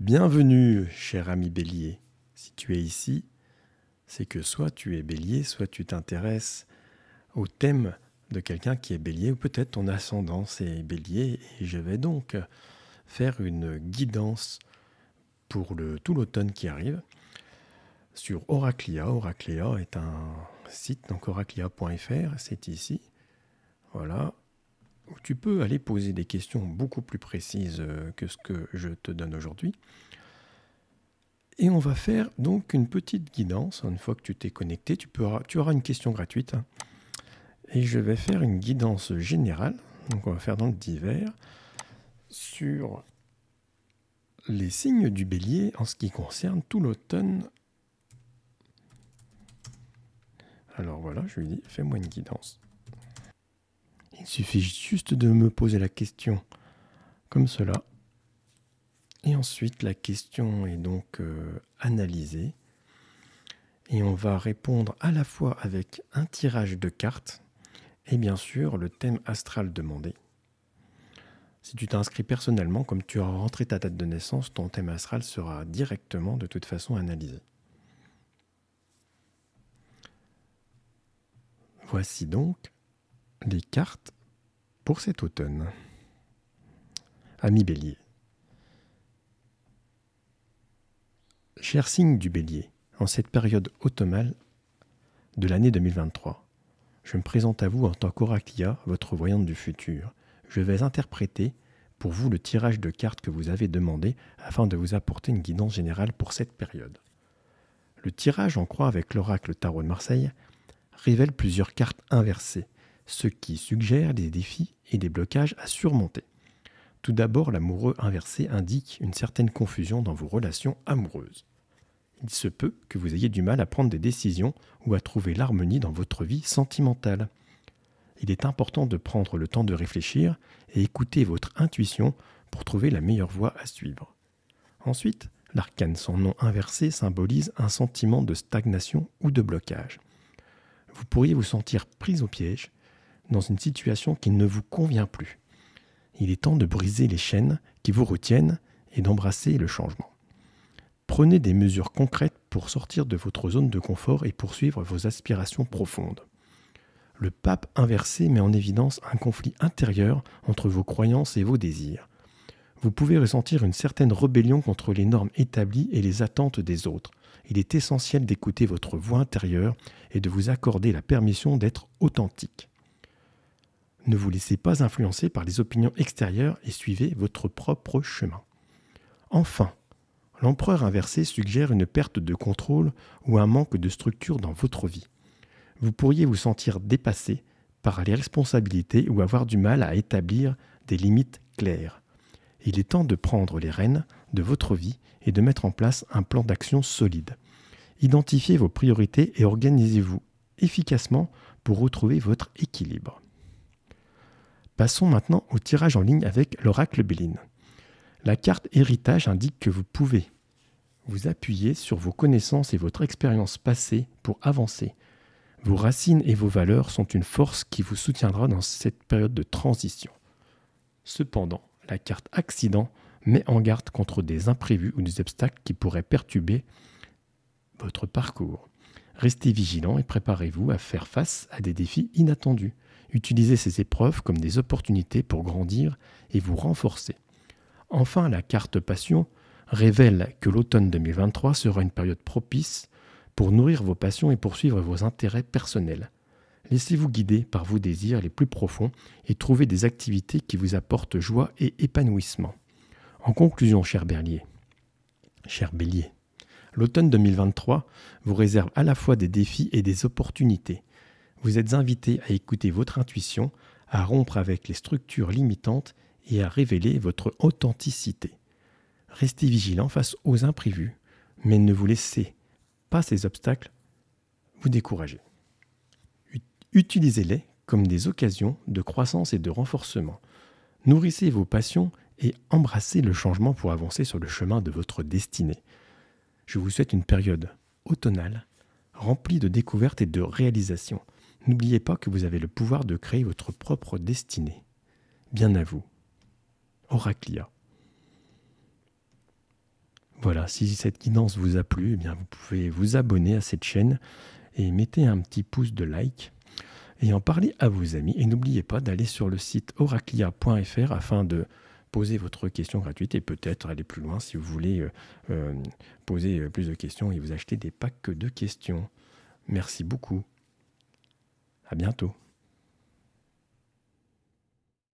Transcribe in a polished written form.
Bienvenue, cher ami Bélier. Si tu es ici, c'est que soit tu es Bélier, soit tu t'intéresses au thème de quelqu'un qui est Bélier, ou peut-être ton ascendance est Bélier, et je vais donc faire une guidance pour tout l'automne qui arrive sur Oraclia. Oraclia est un site, donc oraclia.fr, c'est ici, voilà, où tu peux aller poser des questions beaucoup plus précises que ce que je te donne aujourd'hui. Et on va faire donc une petite guidance. Une fois que tu t'es connecté, tu auras une question gratuite. Et je vais faire une guidance générale. Donc on va faire dans le divers sur les signes du Bélier en ce qui concerne tout l'automne. Alors voilà, je lui dis, fais-moi une guidance. Il suffit juste de me poser la question comme cela. Et ensuite, la question est donc analysée. Et on va répondre à la fois avec un tirage de cartes et bien sûr le thème astral demandé. Si tu t'inscris personnellement, comme tu auras rentré ta date de naissance, ton thème astral sera directement de toute façon analysé. Voici donc les cartes pour cet automne. Ami Bélier. Cher signe du Bélier, en cette période automnale de l'année 2023, je me présente à vous en tant qu'Oraclia, votre voyante du futur. Je vais interpréter pour vous le tirage de cartes que vous avez demandé afin de vous apporter une guidance générale pour cette période. Le tirage en croix avec l'oracle Tarot de Marseille révèle plusieurs cartes inversées, ce qui suggère des défis et des blocages à surmonter. Tout d'abord, l'amoureux inversé indique une certaine confusion dans vos relations amoureuses. Il se peut que vous ayez du mal à prendre des décisions ou à trouver l'harmonie dans votre vie sentimentale. Il est important de prendre le temps de réfléchir et écouter votre intuition pour trouver la meilleure voie à suivre. Ensuite, l'arcane sans nom inversé symbolise un sentiment de stagnation ou de blocage. Vous pourriez vous sentir pris au piège dans une situation qui ne vous convient plus. Il est temps de briser les chaînes qui vous retiennent et d'embrasser le changement. Prenez des mesures concrètes pour sortir de votre zone de confort et poursuivre vos aspirations profondes. Le pape inversé met en évidence un conflit intérieur entre vos croyances et vos désirs. Vous pouvez ressentir une certaine rébellion contre les normes établies et les attentes des autres. Il est essentiel d'écouter votre voix intérieure et de vous accorder la permission d'être authentique. Ne vous laissez pas influencer par les opinions extérieures et suivez votre propre chemin. Enfin, l'empereur inversé suggère une perte de contrôle ou un manque de structure dans votre vie. Vous pourriez vous sentir dépassé par les responsabilités ou avoir du mal à établir des limites claires. Il est temps de prendre les rênes de votre vie et de mettre en place un plan d'action solide. Identifiez vos priorités et organisez-vous efficacement pour retrouver votre équilibre. Passons maintenant au tirage en ligne avec l'oracle Béline. La carte héritage indique que vous pouvez vous appuyer sur vos connaissances et votre expérience passée pour avancer. Vos racines et vos valeurs sont une force qui vous soutiendra dans cette période de transition. Cependant, la carte accident met en garde contre des imprévus ou des obstacles qui pourraient perturber votre parcours. Restez vigilant et préparez-vous à faire face à des défis inattendus. Utilisez ces épreuves comme des opportunités pour grandir et vous renforcer. Enfin, la carte passion révèle que l'automne 2023 sera une période propice pour nourrir vos passions et poursuivre vos intérêts personnels. Laissez-vous guider par vos désirs les plus profonds et trouvez des activités qui vous apportent joie et épanouissement. En conclusion, cher Bélier, l'automne 2023 vous réserve à la fois des défis et des opportunités. Vous êtes invité à écouter votre intuition, à rompre avec les structures limitantes et à révéler votre authenticité. Restez vigilant face aux imprévus, mais ne vous laissez pas ces obstacles vous décourager. Utilisez-les comme des occasions de croissance et de renforcement. Nourrissez vos passions et embrassez le changement pour avancer sur le chemin de votre destinée. Je vous souhaite une période automnale remplie de découvertes et de réalisations. N'oubliez pas que vous avez le pouvoir de créer votre propre destinée. Bien à vous. Oraclia. Voilà, si cette guidance vous a plu, eh bien vous pouvez vous abonner à cette chaîne et mettez un petit pouce de like et en parler à vos amis. Et n'oubliez pas d'aller sur le site oraclia.fr afin de poser votre question gratuite et peut-être aller plus loin si vous voulez poser plus de questions et vous acheter des packs de questions. Merci beaucoup. À bientôt.